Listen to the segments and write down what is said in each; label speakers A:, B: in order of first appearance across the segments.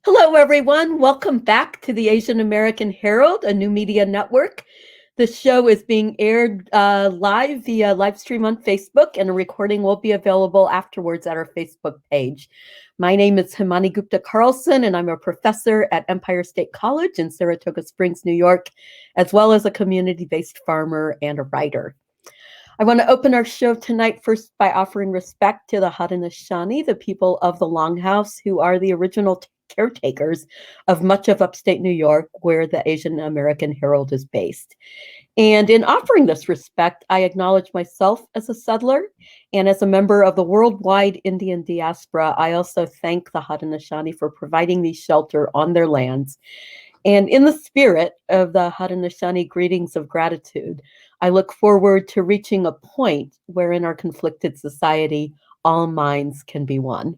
A: Hello, everyone. Welcome back to the Asian American Herald, a new media network. The show is being aired live via live stream on Facebook, and a recording will be available afterwards at our Facebook page. My name is Himanee Gupta-Carlson, and I'm a professor at Empire State College in Saratoga Springs, New York, as well as a community-based farmer and a writer. I want to open our show tonight first by offering respect to the Haudenosaunee, the people of the Longhouse, who are the original caretakers of much of upstate New York, where the Asian American Herald is based. And in offering this respect, I acknowledge myself as a settler, and as a member of the worldwide Indian diaspora, I also thank the Haudenosaunee for providing me shelter on their lands. And in the spirit of the Haudenosaunee greetings of gratitude, I look forward to reaching a point where in our conflicted society, all minds can be one.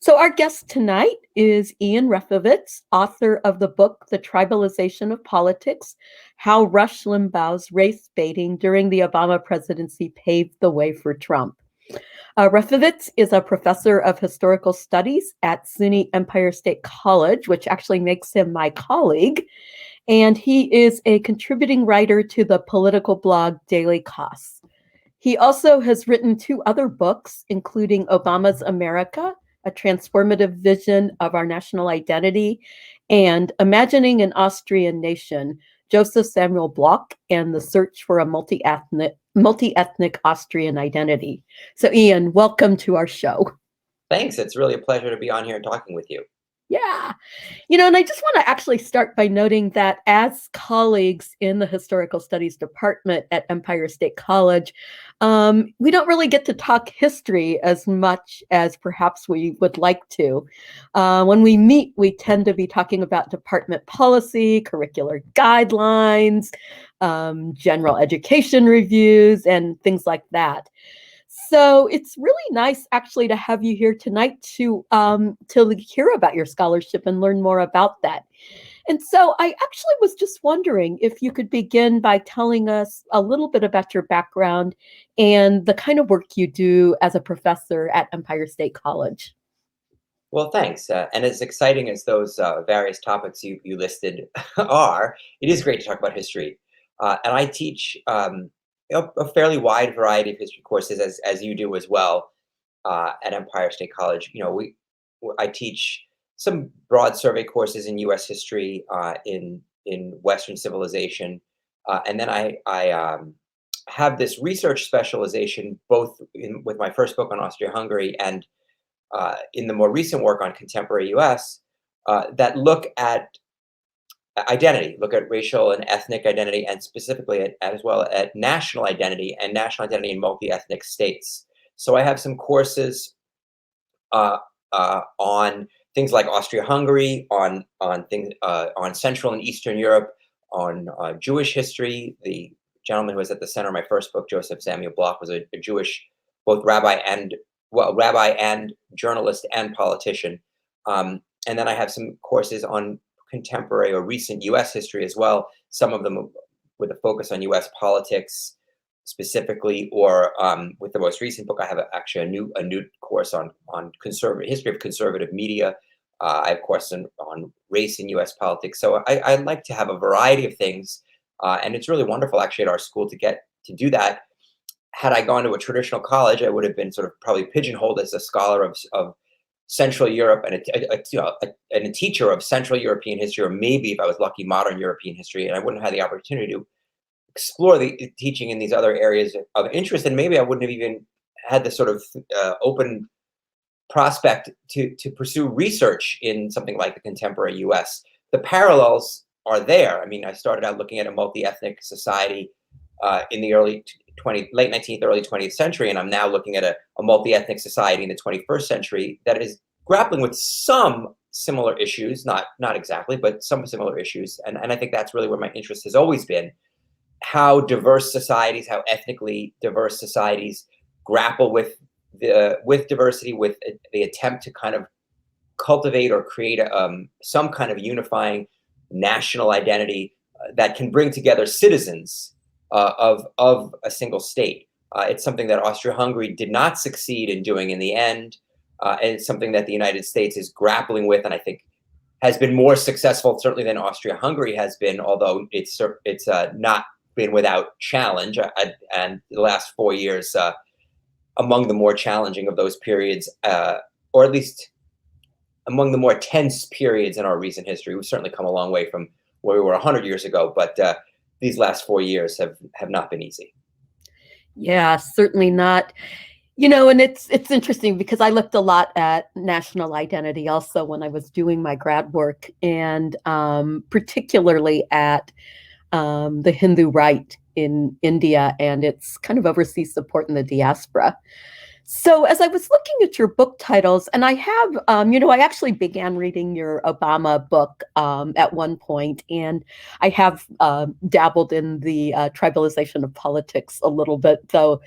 A: So our guest tonight is Ian Reifowitz, author of the book, The Tribalization of Politics, How Rush Limbaugh's Race Baiting During the Obama Presidency Paved the Way for Trump. Reifowitz is a professor of historical studies at SUNY Empire State College, which actually makes him my colleague. And he is a contributing writer to the political blog Daily Costs. He also has written two other books, including Obama's America, A Transformative Vision of Our National Identity, and Imagining an Austrian Nation, Joseph Samuel Bloch and the Search for a Multi-Ethnic Austrian Identity. So Ian, welcome to our show.
B: Thanks. It's really a pleasure to be on here and talking with you.
A: Yeah. And I just want to actually start by noting that as colleagues in the Historical Studies Department at Empire State College, we don't really get to talk history as much as perhaps we would like to. When we meet, we tend to be talking about department policy, curricular guidelines, general education reviews, and things like that. So it's really nice actually to have you here tonight to hear about your scholarship and learn more about that. And so I actually was just wondering if you could begin by telling us a little bit about your background and the kind of work you do as a professor at Empire State College.
B: Well, thanks. And as exciting as those various topics you listed are, it is great to talk about history. And I teach a fairly wide variety of history courses, as you do as well, at Empire State College. I teach some broad survey courses in U.S. history, in Western civilization, and then I have this research specialization both with my first book on Austria-Hungary and in the more recent work on contemporary U.S. That look at identity, look at racial and ethnic identity, and specifically as well at national identity and national identity in multi-ethnic states. So I have some courses on things like Austria-Hungary, on things on Central and Eastern Europe, on Jewish history. The gentleman who was at the center of my first book, Joseph Samuel Bloch, was a Jewish both rabbi and journalist and politician. And then I have some courses on contemporary or recent U.S. history as well, some of them with a focus on U.S. politics specifically, or with the most recent book, I have actually a new course on history of conservative media. I have courses on race in U.S. politics. So I like to have a variety of things, and it's really wonderful actually at our school to get to do that. Had I gone to a traditional college, I would have been sort of probably pigeonholed as a scholar of Central Europe and a teacher of Central European history, or maybe if I was lucky, modern European history, and I wouldn't have had the opportunity to explore the teaching in these other areas of interest, and maybe I wouldn't have even had the sort of open prospect to pursue research in something like the contemporary U.S. The parallels are there. I mean, I started out looking at a multi-ethnic society in the late 19th, early 20th century, and I'm now looking at a multi-ethnic society in the 21st century that is grappling with some similar issues, not exactly, but some similar issues. And I think that's really where my interest has always been, how diverse societies, how ethnically diverse societies grapple with diversity, with the attempt to kind of cultivate or create some kind of unifying national identity that can bring together citizens of a single state. It's something that Austria-Hungary did not succeed in doing in the end. and it's something that the United States is grappling with, and I think has been more successful certainly than Austria-Hungary has been, although it's not been without challenge. And the last 4 years, among the more challenging of those periods, or at least among the more tense periods in our recent history. We've certainly come a long way from where we were 100 years ago, but these last 4 years have not been easy.
A: Yeah, certainly not. And it's interesting because I looked a lot at national identity also when I was doing my grad work, and particularly at the Hindu right in India and its kind of overseas support in the diaspora. So as I was looking at your book titles, and I have, I actually began reading your Obama book at one point, and I have dabbled in the tribalization of politics a little bit, though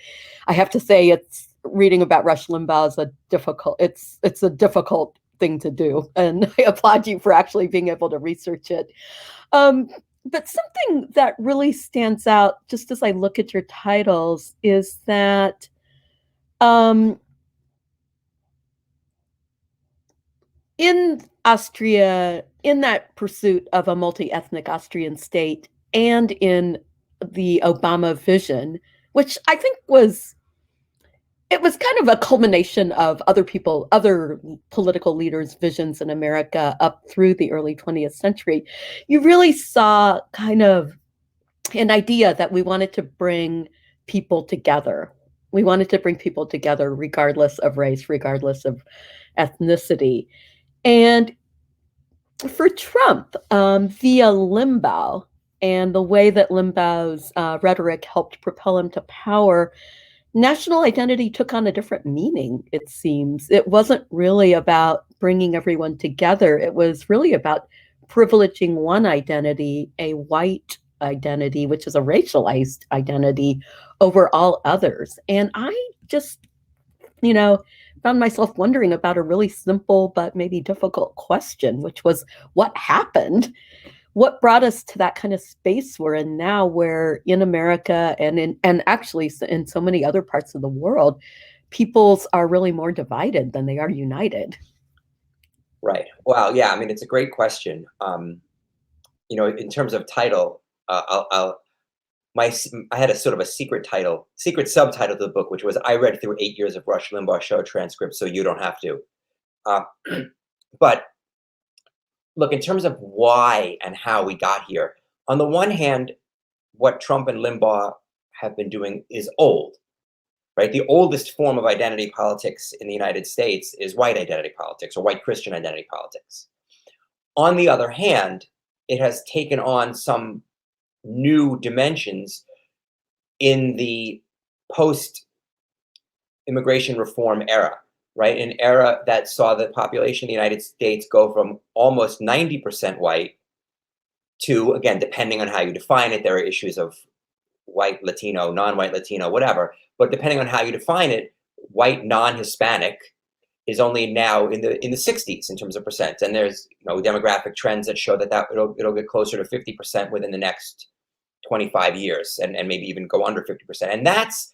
A: I have to say reading about Rush Limbaugh is it's a difficult thing to do, and I applaud you for actually being able to research it. But something that really stands out, just as I look at your titles, is that in Austria, in that pursuit of a multi-ethnic Austrian state, and in the Obama vision, which I think it was kind of a culmination of other political leaders' visions in America up through the early 20th century, you really saw kind of an idea that we wanted to bring people together. We wanted to bring people together regardless of race, regardless of ethnicity. And for Trump, via Limbaugh and the way that Limbaugh's rhetoric helped propel him to power, national identity took on a different meaning, it seems. It wasn't really about bringing everyone together. It was really about privileging one identity, a white identity, which is a racialized identity, over all others. And I just, found myself wondering about a really simple but maybe difficult question, which was what happened? What brought us to that kind of space we're in now, where in America and actually in so many other parts of the world, peoples are really more divided than they are united?
B: Right. Wow. Yeah. I mean, it's a great question. In terms of title, I had a sort of a secret subtitle to the book, which was "I read through 8 years of Rush Limbaugh show transcripts, so you don't have to." But look, in terms of why and how we got here, on the one hand, what Trump and Limbaugh have been doing is old, right? The oldest form of identity politics in the United States is white identity politics or white Christian identity politics. On the other hand, it has taken on some new dimensions in the post-immigration reform era, right? An era that saw the population of the United States go from almost 90% white to, again, depending on how you define it, there are issues of white, Latino, non-white Latino, whatever, but depending on how you define it, white non-Hispanic is only now in the 60s in terms of percent. And there's demographic trends that show that it'll get closer to 50% within the next 25 years and maybe even go under 50%. And that's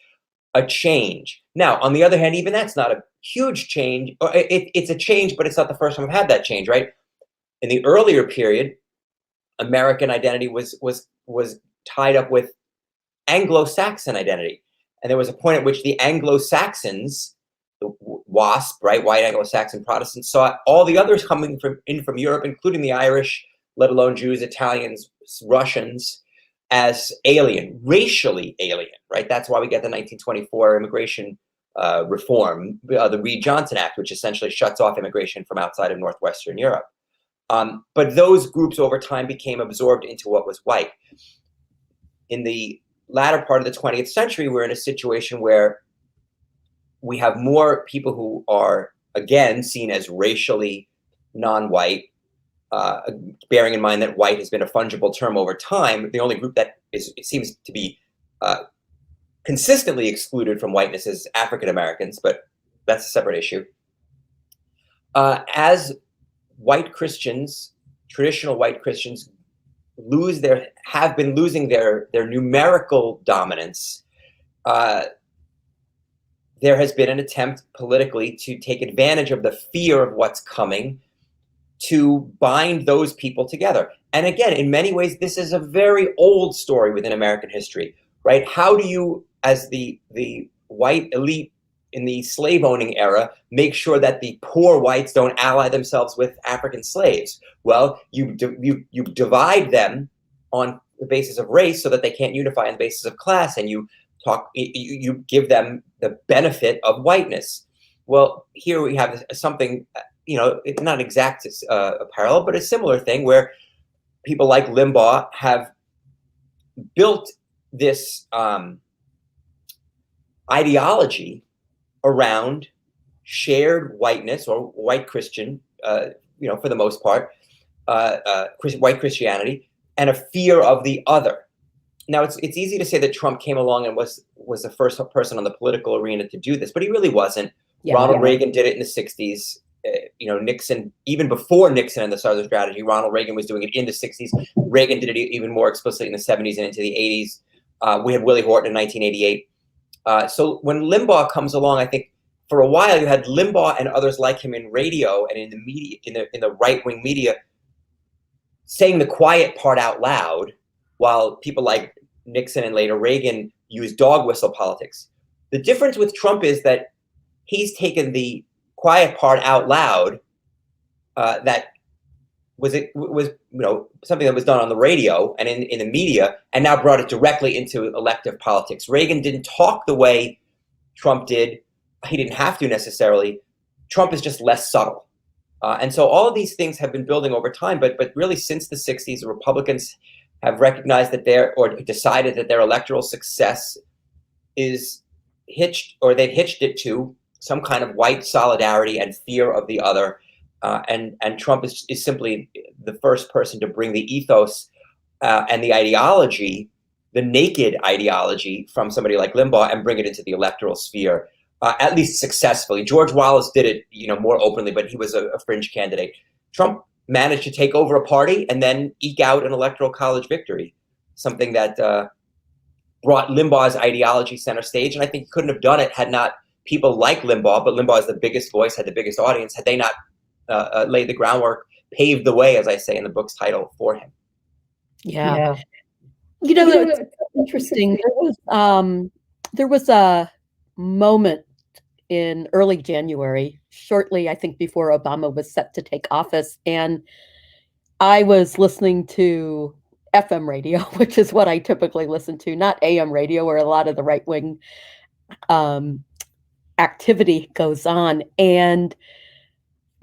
B: a change. Now, on the other hand, even that's not a huge change. It's a change, but it's not the first time I've had that change, right? In the earlier period, American identity was tied up with Anglo-Saxon identity. And there was a point at which the Anglo-Saxons, the WASP, right, white Anglo-Saxon Protestants, saw all the others coming from Europe, including the Irish, let alone Jews, Italians, Russians, as alien, racially alien, right? That's why we get the 1924 immigration reform, the Reed-Johnson Act, which essentially shuts off immigration from outside of Northwestern Europe. But those groups over time became absorbed into what was white. In the latter part of the 20th century, we're in a situation where we have more people who are, again, seen as racially non-white, bearing in mind that white has been a fungible term over time. The only group that seems to be consistently excluded from whiteness is African Americans, but that's a separate issue. As white Christians, traditional white Christians, have been losing their numerical dominance, there has been an attempt politically to take advantage of the fear of what's coming to bind those people together. And again, in many ways, this is a very old story within American history, right? How do you, as the white elite in the slave owning era, make sure that the poor whites don't ally themselves with African slaves? Well, you divide them on the basis of race so that they can't unify on the basis of class, and you give them the benefit of whiteness. Well, here we have something, it's not exact a parallel, but a similar thing where people like Limbaugh have built this ideology around shared whiteness or white Christian, for the most part, white Christianity, and a fear of the other. Now, it's easy to say that Trump came along and was the first person on the political arena to do this, but he really wasn't. Ronald Reagan did it in the 60s. Nixon, even before Nixon and the Southern Strategy, Ronald Reagan was doing it in the 60s. Reagan did it even more explicitly in the 70s and into the 80s. We had Willie Horton in 1988. So when Limbaugh comes along, I think for a while you had Limbaugh and others like him in radio and in the media, in the right-wing media, saying the quiet part out loud, while people like Nixon and later Reagan used dog whistle politics. The difference with Trump is that he's taken the quiet part out loud, that was something that was done on the radio and in the media, and now brought it directly into elective politics. Reagan didn't talk the way Trump did. He didn't have to necessarily. Trump is just less subtle. And so all of these things have been building over time, but really since the 60s, the Republicans have recognized that decided that their electoral success is hitched, or they've hitched it to some kind of white solidarity and fear of the other. And Trump is simply the first person to bring the ethos and the ideology, the naked ideology from somebody like Limbaugh, and bring it into the electoral sphere, at least successfully. George Wallace did it, more openly, but he was a fringe candidate. Trump managed to take over a party and then eke out an electoral college victory, something that brought Limbaugh's ideology center stage. And I think he couldn't have done it had not people like Limbaugh, but Limbaugh is the biggest voice, had the biggest audience, had they not laid the groundwork, paved the way, as I say in the book's title, for him.
A: Yeah. It's interesting. There was a moment in early January, shortly, I think, before Obama was set to take office, and I was listening to FM radio, which is what I typically listen to, not AM radio, where a lot of the right-wing activity goes on. And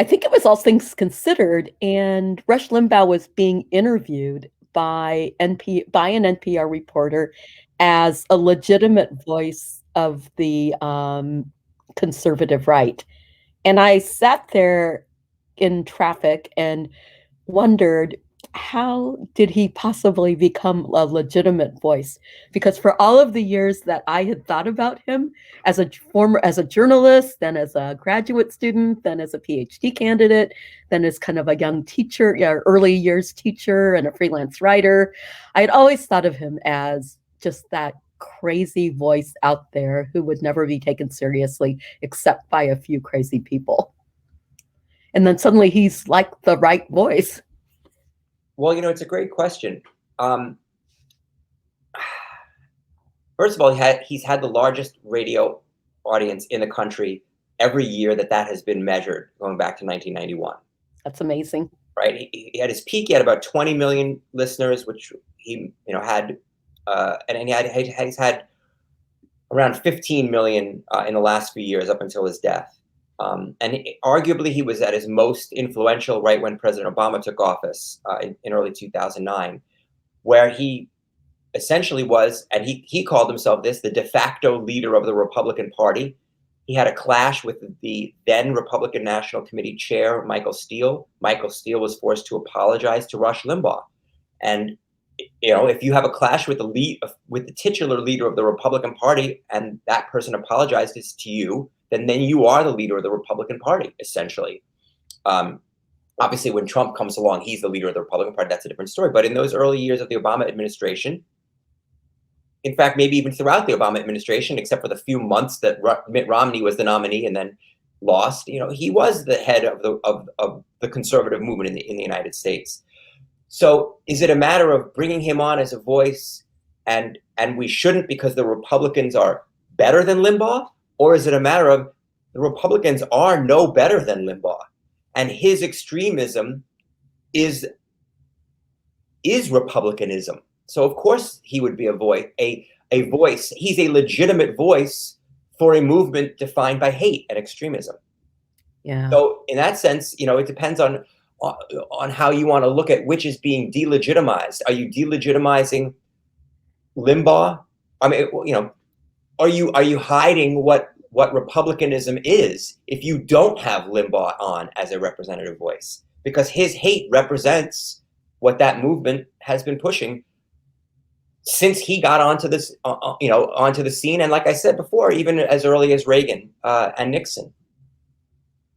A: I think it was All Things Considered, and Rush Limbaugh was being interviewed by an NPR reporter as a legitimate voice of the conservative right. And I sat there in traffic and wondered, how did he possibly become a legitimate voice? Because for all of the years that I had thought about him as a journalist, then as a graduate student, then as a PhD candidate, then as kind of a young teacher, early years teacher and a freelance writer, I had always thought of him as just that crazy voice out there who would never be taken seriously except by a few crazy people. And then suddenly he's like the right voice.
B: Well, it's a great question. First of all, he's had the largest radio audience in the country every year that has been measured, going back to 1991.
A: That's amazing.
B: Right? He had his peak, he had about 20 million listeners, which he had, and he's had around 15 million in the last few years up until his death. And arguably, he was at his most influential right when President Obama took office in early 2009, where he essentially was, and he called himself the de facto leader of the Republican Party. He had a clash with the then Republican National Committee chair, Michael Steele. Michael Steele was forced to apologize to Rush Limbaugh. And if you have a clash with the titular leader of the Republican Party, and that person apologizes to you, then you are the leader of the Republican Party, essentially. Obviously, when Trump comes along, he's the leader of the Republican Party. That's a different story. But in those early years of the Obama administration, in fact, maybe even throughout the Obama administration, except for the few months that Mitt Romney was the nominee and then lost, he was the head of the conservative movement in the United States. So is it a matter of bringing him on as a voice, and we shouldn't because the Republicans are better than Limbaugh? Or is it a matter of the Republicans are no better than Limbaugh, and his extremism is Republicanism? So of course he would be a voice. He's a legitimate voice for a movement defined by hate and extremism.
A: Yeah.
B: So in that sense, it depends on how you want to look at which is being delegitimized. Are you delegitimizing Limbaugh? I mean, are you hiding what Republicanism is if you don't have Limbaugh on as a representative voice? Because his hate represents what that movement has been pushing since he got onto this, onto the scene. And like I said before, even as early as Reagan and Nixon.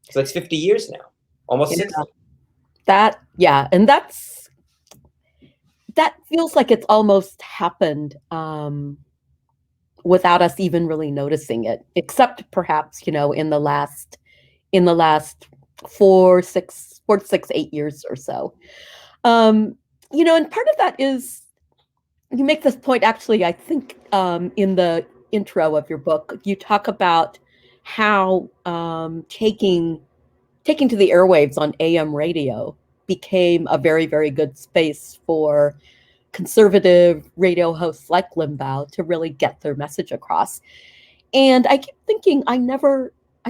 B: So it's 50 years now, almost 60.
A: And that feels like it's almost happened without us even really noticing it, except perhaps, in the last 4 to 6, 8 years or so. And part of that is, you make this point, actually, I think, in the intro of your book. You talk about how taking to the airwaves on AM radio became a very, very good space for conservative radio hosts like Limbaugh to really get their message across. And I keep thinking, I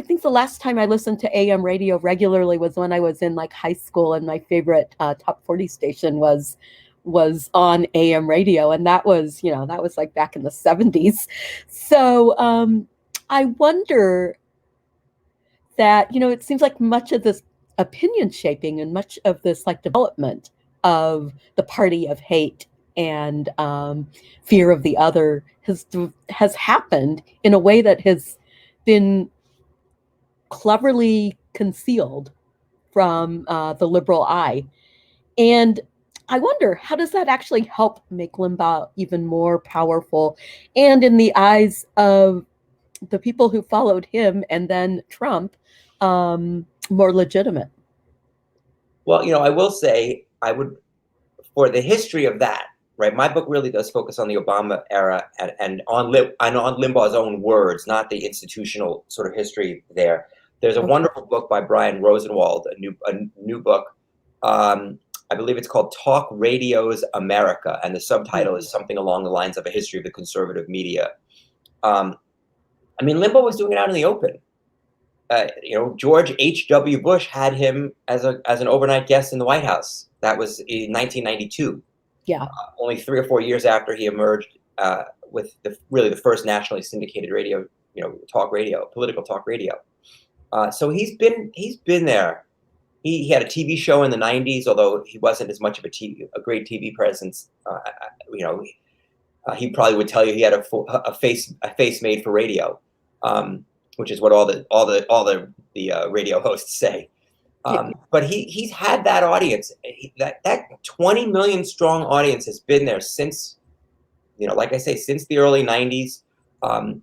A: think the last time I listened to AM radio regularly was when I was in high school, and my favorite top 40 station was on AM radio, and that was back in the 70s. So I wonder that it seems like much of this opinion shaping and much of this development of the party of hate and fear of the other has happened in a way that has been cleverly concealed from the liberal eye. And I wonder, how does that actually help make Limbaugh even more powerful, and in the eyes of the people who followed him and then Trump, more legitimate?
B: Well, I will say, for the history of that, right? My book really does focus on the Obama era and on Limbaugh's own words, not the institutional sort of history there. There's a wonderful book by Brian Rosenwald, a new book. I believe it's called Talk Radio's America, and the subtitle is something along the lines of A History of the Conservative Media. Limbaugh was doing it out in the open. George H.W. Bush had him as an overnight guest in the White House. That was in 1992.
A: Yeah.
B: Only 3 or 4 years after he emerged with the first nationally syndicated radio, political talk radio. So he's been there. He had a TV show in the 90s, although he wasn't as much of a great TV presence. He probably would tell you he had a face made for radio, which is what all the radio hosts say. But he's had that audience. That 20 million strong audience has been there since, like I say, since the early 90s.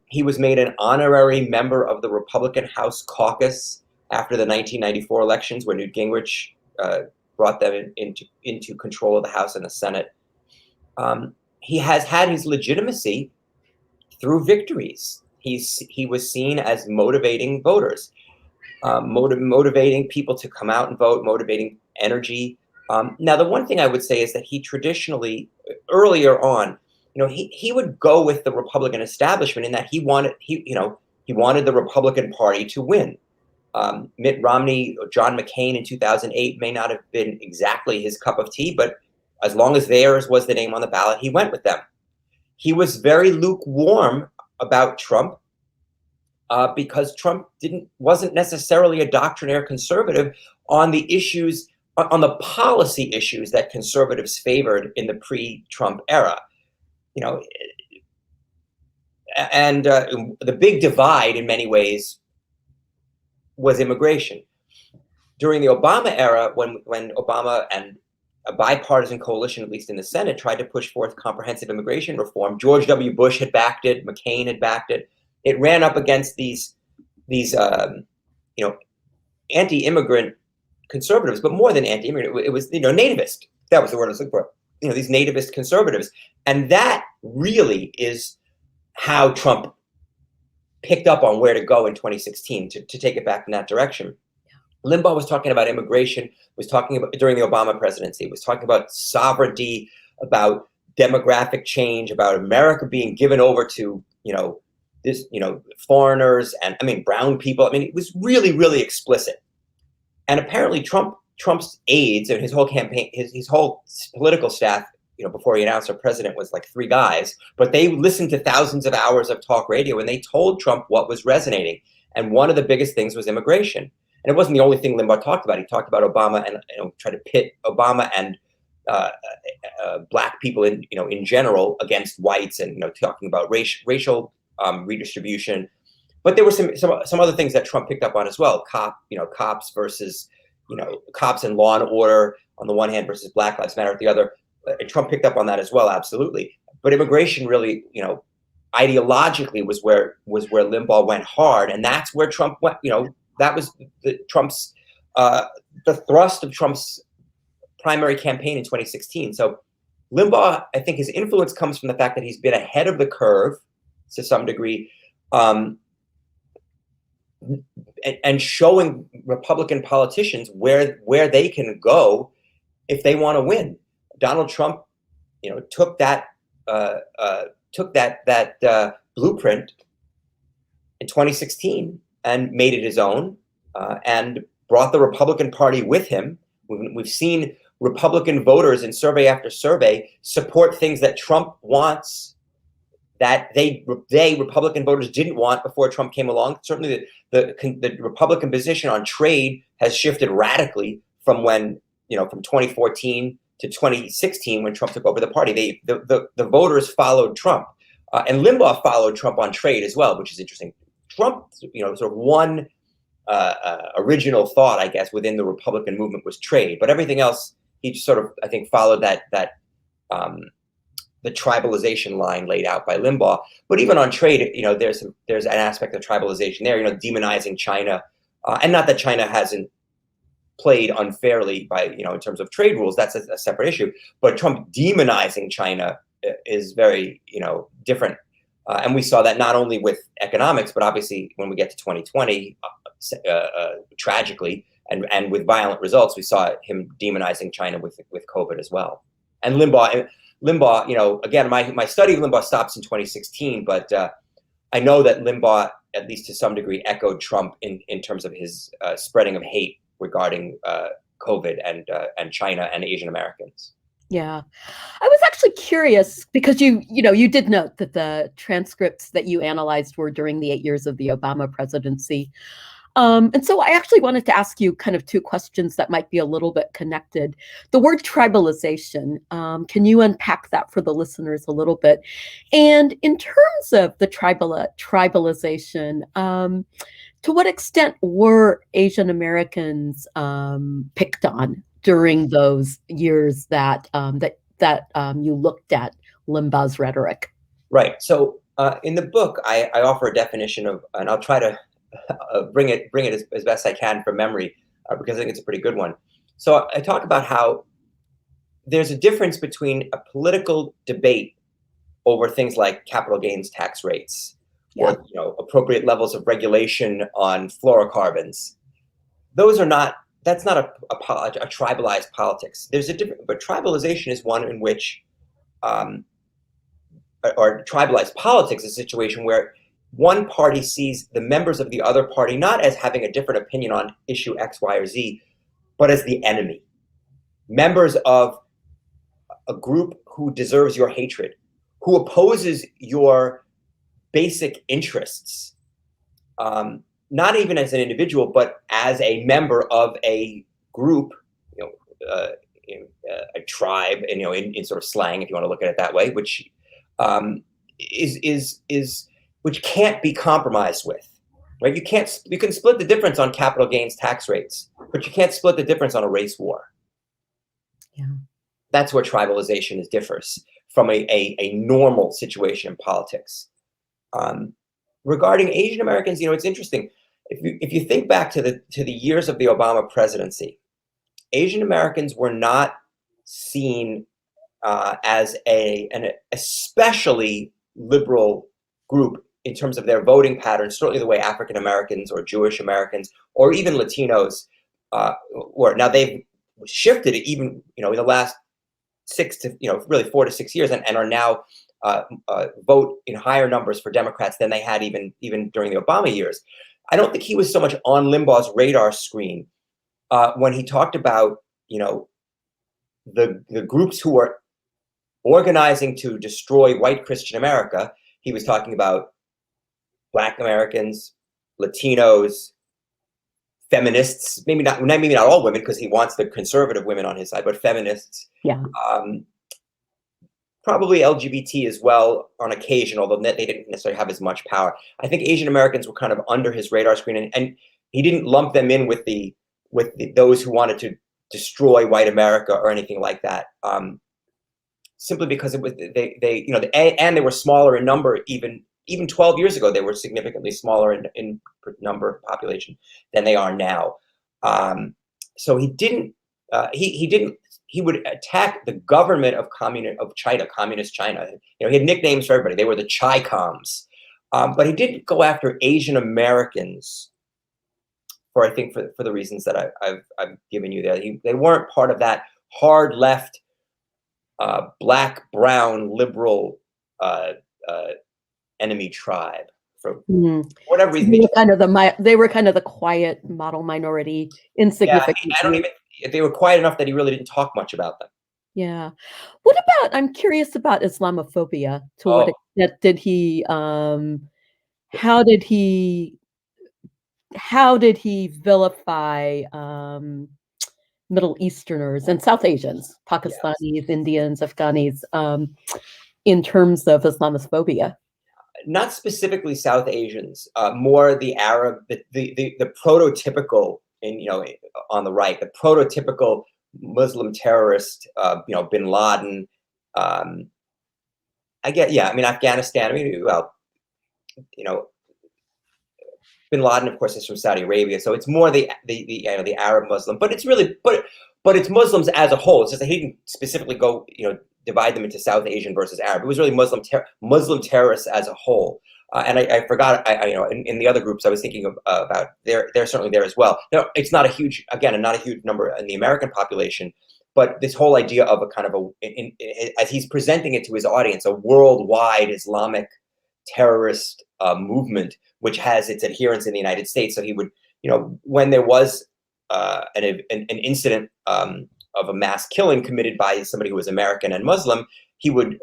B: He was made an honorary member of the Republican House Caucus after the 1994 elections, where Newt Gingrich brought them into control of the House and the Senate. He has had his legitimacy through victories. He was seen as motivating voters, motivating people to come out and vote, motivating energy. Now, the one thing I would say is that he traditionally, earlier on, he would go with the Republican establishment in that he wanted the Republican Party to win. Mitt Romney or John McCain in 2008 may not have been exactly his cup of tea, but as long as theirs was the name on the ballot, he went with them. He was very lukewarm about Trump because Trump wasn't necessarily a doctrinaire conservative on the issues, on the policy issues that conservatives favored in the pre-Trump era. And the big divide in many ways was immigration. During the Obama era, when Obama and a bipartisan coalition, at least in the Senate, tried to push forth comprehensive immigration reform. George W. Bush had backed it. McCain had backed it. It ran up against these anti-immigrant conservatives, but more than anti-immigrant, it was nativist. That was the word I was looking for. These nativist conservatives, and that really is how Trump picked up on where to go in 2016 to take it back in that direction. Limbaugh was talking about immigration, was talking about during the Obama presidency, was talking about sovereignty, about demographic change, about America being given over to, foreigners and brown people. It was really, really explicit. And apparently Trump's aides and his whole campaign, his whole political staff, before he announced for president, was like 3 guys, but they listened to thousands of hours of talk radio and they told Trump what was resonating. And one of the biggest things was immigration. And it wasn't the only thing Limbaugh talked about. He talked about Obama and tried to pit Obama and black people in general against whites, and talking about racial redistribution. But there were some other things that Trump picked up on as well. Cops versus cops and law and order on the one hand versus Black Lives Matter at the other. And Trump picked up on that as well, absolutely. But immigration really, ideologically was where Limbaugh went hard, and that's where Trump went. That was the thrust of Trump's primary campaign in 2016. So Limbaugh, I think his influence comes from the fact that he's been ahead of the curve to some degree, and showing Republican politicians where they can go if they want to win. Donald Trump, took that blueprint in 2016 and made it his own, and brought the Republican Party with him. We've seen Republican voters in survey after survey support things that Trump wants that they Republican voters didn't want before Trump came along. Certainly the Republican position on trade has shifted radically from from 2014 to 2016 when Trump took over the party. The voters followed Trump, and Limbaugh followed Trump on trade as well, which is interesting. Trump, sort of one original thought, I guess, within the Republican movement was trade, but everything else he just sort of, I think, followed the tribalization line laid out by Limbaugh. But even on trade, there's an aspect of tribalization there. Demonizing China, and not that China hasn't played unfairly by in terms of trade rules. That's a separate issue. But Trump demonizing China is very different. And we saw that not only with economics, but obviously when we get to 2020, tragically, and with violent results, we saw him demonizing China with COVID as well. And Limbaugh, again, my study of Limbaugh stops in 2016, but I know that Limbaugh, at least to some degree, echoed Trump in terms of his spreading of hate regarding COVID and China and Asian Americans.
A: Yeah. I was actually curious because you did note that the transcripts that you analyzed were during the 8 years of the Obama presidency. And so I actually wanted to ask you kind of 2 questions that might be a little bit connected. The word tribalization, can you unpack that for the listeners a little bit? And in terms of the tribalization, to what extent were Asian Americans picked on during those years that you looked at Limbaugh's rhetoric?
B: Right. So in the book, I offer a definition of, and I'll try to bring it as best I can from memory, because I think it's a pretty good one. So I talk about how there's a difference between a political debate over things like capital gains tax rates, or appropriate levels of regulation on fluorocarbons. That's not a tribalized politics. There's a different, but tribalization is one in which, or tribalized politics is a situation where one party sees the members of the other party not as having a different opinion on issue X, Y, or Z, but as the enemy. Members of a group who deserves your hatred, who opposes your basic interests, not even as an individual, but as a member of a group, a tribe, and in sort of slang, if you want to look at it that way, which which can't be compromised with, right? You can split the difference on capital gains tax rates, but you can't split the difference on a race war.
A: Yeah.
B: that's where tribalization differs from a normal situation in politics. Regarding Asian Americans, it's interesting. If you think back to the years of the Obama presidency, Asian Americans were not seen as an especially liberal group in terms of their voting patterns, certainly the way African Americans or Jewish Americans or even Latinos were. Now they've shifted even, in the last 4 to 6 years, and are now vote in higher numbers for Democrats than they had even during the Obama years. I don't think he was so much on Limbaugh's radar screen when he talked about, the groups who are organizing to destroy white Christian America. He was talking about Black Americans, Latinos, feminists, maybe not all women, because he wants the conservative women on his side, but feminists.
A: Yeah.
B: Probably LGBT as well on occasion, although they didn't necessarily have as much power. I think Asian Americans were kind of under his radar screen, and he didn't lump them in with those who wanted to destroy white America or anything like that. Simply because it was and they were smaller in number. Even 12 years ago, they were significantly smaller in number of population than they are now. So he didn't. He would attack the government of China, communist China. He had nicknames for everybody. They were the Chi-Coms. But he didn't go after Asian Americans for the reasons that I've given you there. They weren't part of that hard left, black, brown, liberal enemy tribe. For whatever reason,
A: they were kind of the quiet model minority, insignificant.
B: Yeah, they were quiet enough that he really didn't talk much about them.
A: Yeah. What about, I'm curious about Islamophobia. To what extent did he, how did he vilify Middle Easterners and South Asians, Pakistanis, Indians, Afghanis, in terms of Islamophobia?
B: Not specifically South Asians, more the Arab, the prototypical, on the right, the prototypical Muslim terrorist, bin Laden. Afghanistan. Bin Laden, of course, is from Saudi Arabia, so it's more the Arab Muslim, but it's really, but it's Muslims as a whole. It's just that he didn't specifically go, divide them into South Asian versus Arab. It was really Muslim terrorists as a whole. And I forgot, in the other groups I was thinking about, they're certainly there as well. Now, it's not a huge number in the American population, but this whole idea of a kind of as he's presenting it to his audience, a worldwide Islamic terrorist movement, which has its adherents in the United States. So he would, when there was an incident of a mass killing committed by somebody who was American and Muslim, he would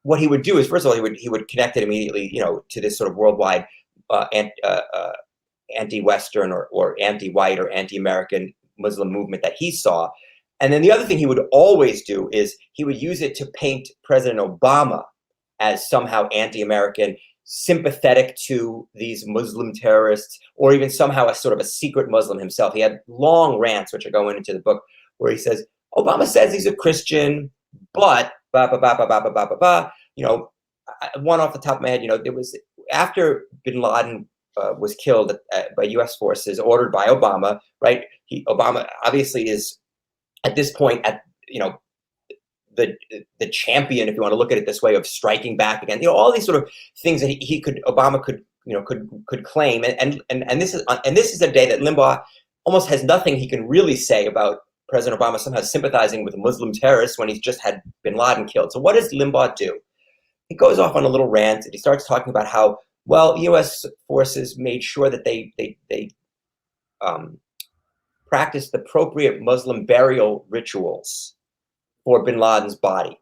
B: what he would do is, first of all, he would connect it immediately, to this sort of worldwide anti-Western or anti-white or anti-American Muslim movement that he saw. And then the other thing he would always do is he would use it to paint President Obama as somehow anti-American, sympathetic to these Muslim terrorists, or even somehow a sort of a secret Muslim himself. He had long rants, which are going into the book, where he says, Obama says he's a Christian, but blah, blah, blah, blah, blah, blah, blah, blah. One off the top of my head, there was, after bin Laden was killed by U.S. forces ordered by Obama, right? Obama obviously is at this point the champion, if you want to look at it this way, of striking back again. All these sort of things that Obama could claim, and this is a day that Limbaugh almost has nothing he can really say about President Obama somehow sympathizing with Muslim terrorists when he's just had bin Laden killed. So what does Limbaugh do? He goes off on a little rant and he starts talking about how, well, U.S. forces made sure that they practiced the appropriate Muslim burial rituals for bin Laden's body.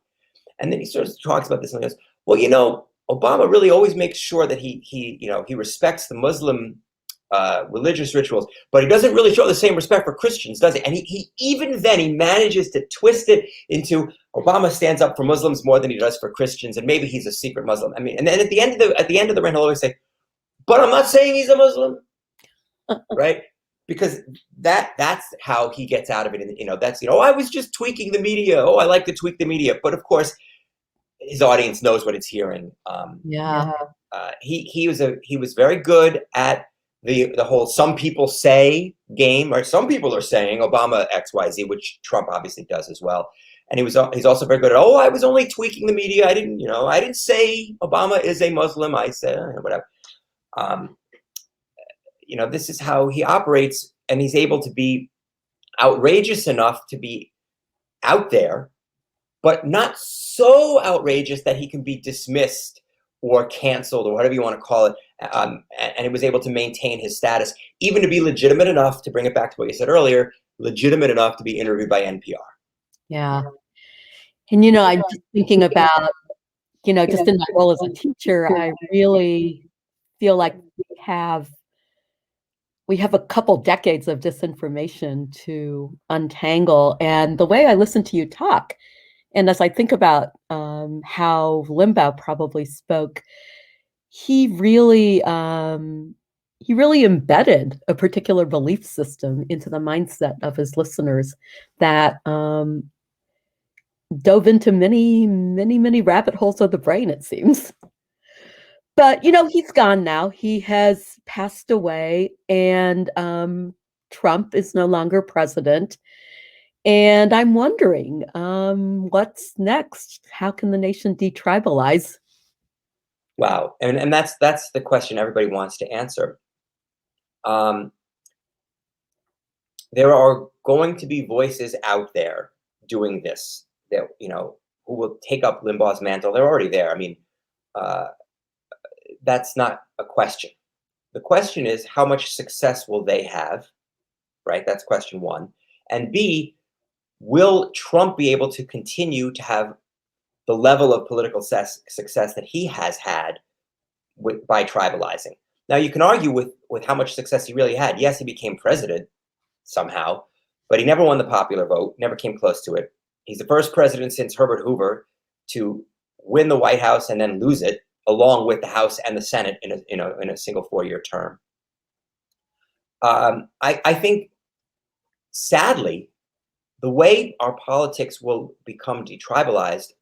B: And then he sort of talks about this and he goes, well, Obama really always makes sure that he respects the Muslim religious rituals, but he doesn't really show the same respect for Christians, does he? And he even then he manages to twist it into Obama stands up for Muslims more than he does for Christians, and maybe he's a secret Muslim. I mean, and then at the end of the rant, he'll always say, "But I'm not saying he's a Muslim," right? because that's how he gets out of it. That's, I was just tweaking the media. Oh, I like to tweak the media. But of course, his audience knows what it's hearing. He was very good at the whole "some people say" game, or some people are saying Obama XYZ, which Trump obviously does as well. And he's also very good at, I was only tweaking the media. I didn't say Obama is a Muslim. I said whatever. This is how he operates, and he's able to be outrageous enough to be out there, but not so outrageous that he can be dismissed or canceled or whatever you want to call it. And he was able to maintain his status, even to be legitimate enough, to bring it back to what you said earlier, legitimate enough to be interviewed by NPR.
A: Yeah. And, I'm just thinking about, just in my role as a teacher, I really feel like we have a couple decades of disinformation to untangle. And the way I listen to you talk, and as I think about how Limbaugh probably spoke, he really embedded a particular belief system into the mindset of his listeners that dove into many, many, many rabbit holes of the brain, it seems. But, he's gone now. He has passed away, and Trump is no longer president. And I'm wondering, what's next? How can the nation detribalize?
B: Wow. And that's the question everybody wants to answer. There are going to be voices out there doing this that, who will take up Limbaugh's mantle. They're already there. I mean, that's not a question. The question is, how much success will they have? Right? That's question one. And B, will Trump be able to continue to have the level of political success that he has had by tribalizing? Now, you can argue with how much success he really had. Yes, he became president somehow, but he never won the popular vote, never came close to it. He's the first president since Herbert Hoover to win the White House and then lose it, along with the House and the Senate in a single 4-year term. I think, sadly, the way our politics will become detribalized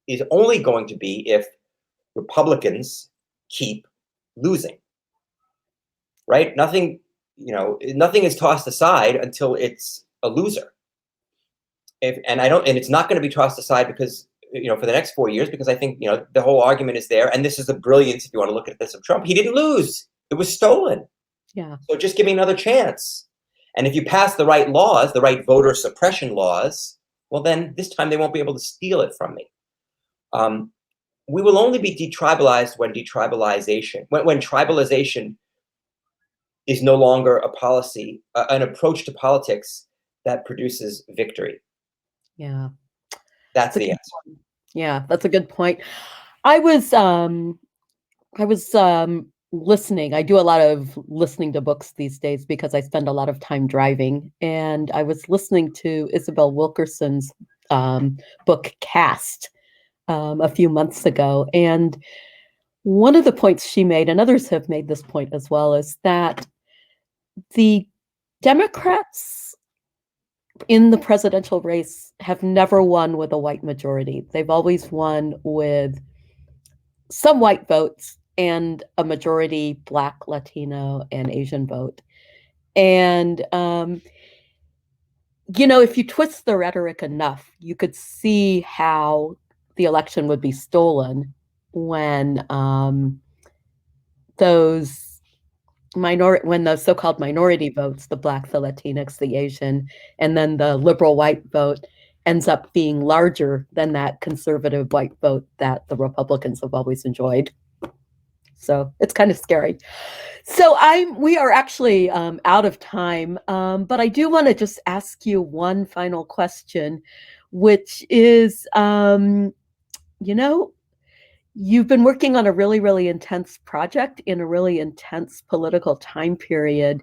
B: is only going to be if Republicans keep losing. Right? Nothing is tossed aside until it's a loser. And it's not going to be tossed aside because, for the next 4 years, because I think, the whole argument is there. And this is the brilliance, if you want to look at this, of Trump. He didn't lose. It was stolen.
A: Yeah.
B: So just give me another chance. And if you pass the right laws, the right voter suppression laws, well, then this time they won't be able to steal it from me. We will only be detribalized when tribalization is no longer a policy, an approach to politics that produces victory.
A: Yeah.
B: That's the answer.
A: Yeah, that's a good point. I was listening. I do a lot of listening to books these days because I spend a lot of time driving. And I was listening to Isabel Wilkerson's book Cast a few months ago. And one of the points she made, and others have made this point as well, is that the Democrats in the presidential race have never won with a white majority. They've always won with some white votes and a majority Black, Latino, and Asian vote. And, if you twist the rhetoric enough, you could see how the election would be stolen when those so-called minority votes, the Black, the Latinx, the Asian, and then the liberal white vote ends up being larger than that conservative white vote that the Republicans have always enjoyed. So it's kind of scary. So we are actually out of time, but I do want to just ask you one final question, which is, you've been working on a really, really intense project in a really intense political time period.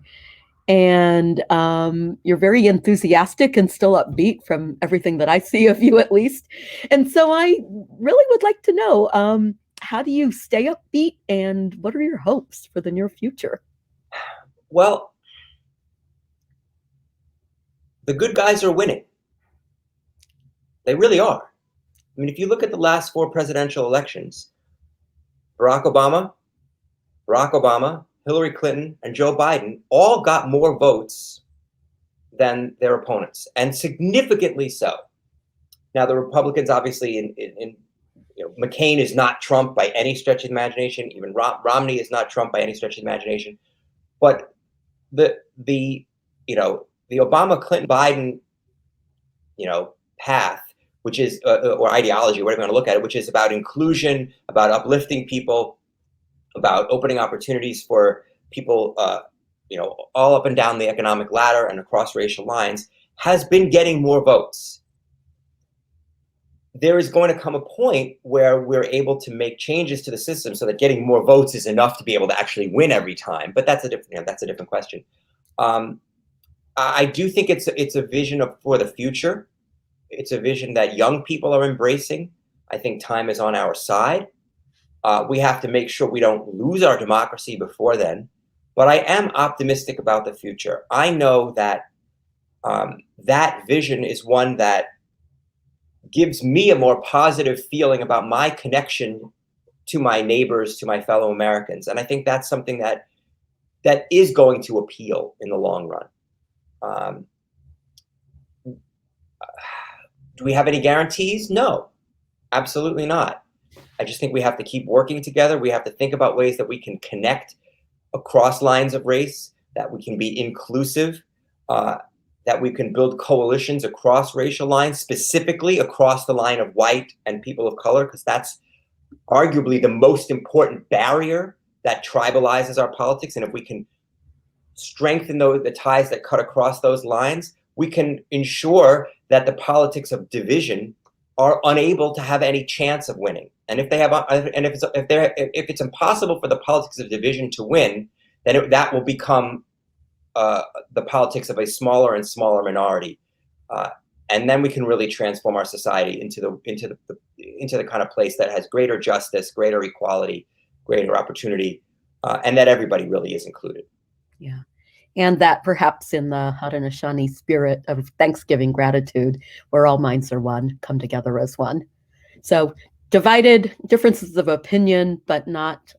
A: And you're very enthusiastic and still upbeat from everything that I see of you, at least. And so I really would like to know, how do you stay upbeat and what are your hopes for the near future?
B: Well, the good guys are winning. They really are. I mean, if you look at the last 4 presidential elections, Barack Obama, Hillary Clinton, and Joe Biden all got more votes than their opponents, and significantly so. Now, the Republicans, obviously, McCain is not Trump by any stretch of the imagination. Even Romney is not Trump by any stretch of the imagination. But the Obama, Clinton, Biden, path, which is or ideology, whatever you want to look at it, which is about inclusion, about uplifting people, about opening opportunities for people, all up and down the economic ladder and across racial lines, has been getting more votes. There is going to come a point where we're able to make changes to the system so that getting more votes is enough to be able to actually win every time. But that's a different question. I do think it's a vision for the future. It's a vision that young people are embracing. I think time is on our side. We have to make sure we don't lose our democracy before then. But I am optimistic about the future. I know that that vision is one that gives me a more positive feeling about my connection to my neighbors, to my fellow Americans. And I think that's something that is going to appeal in the long run. Do we have any guarantees? No, absolutely not. I just think we have to keep working together. We have to think about ways that we can connect across lines of race, that we can be inclusive, that we can build coalitions across racial lines, specifically across the line of white and people of color, because that's arguably the most important barrier that tribalizes our politics. And if we can strengthen the ties that cut across those lines, we can ensure that the politics of division are unable to have any chance of winning. And if it's impossible for the politics of division to win, then that will become the politics of a smaller and smaller minority, and then we can really transform our society into the kind of place that has greater justice, greater equality, greater opportunity, and that everybody really is included.
A: Yeah. And that perhaps in the Haudenosaunee spirit of Thanksgiving gratitude, where all minds are one, come together as one. So divided differences of opinion, but not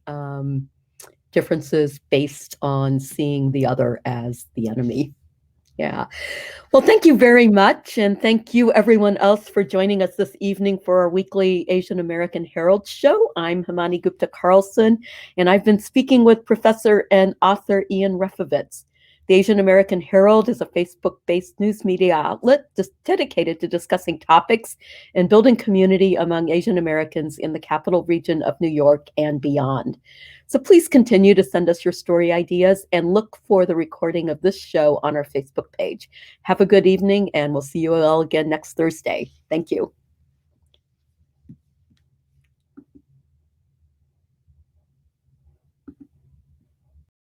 A: differences based on seeing the other as the enemy. Yeah. Well, thank you very much. And thank you everyone else for joining us this evening for our weekly Asian American Herald show. I'm Himanee Gupta-Carlson, and I've been speaking with Professor and author Ian Reifowitz. The Asian American Herald is a Facebook-based news media outlet dedicated to discussing topics and building community among Asian Americans in the capital region of New York and beyond. So please continue to send us your story ideas and look for the recording of this show on our Facebook page. Have a good evening, and we'll see you all again next Thursday. Thank you.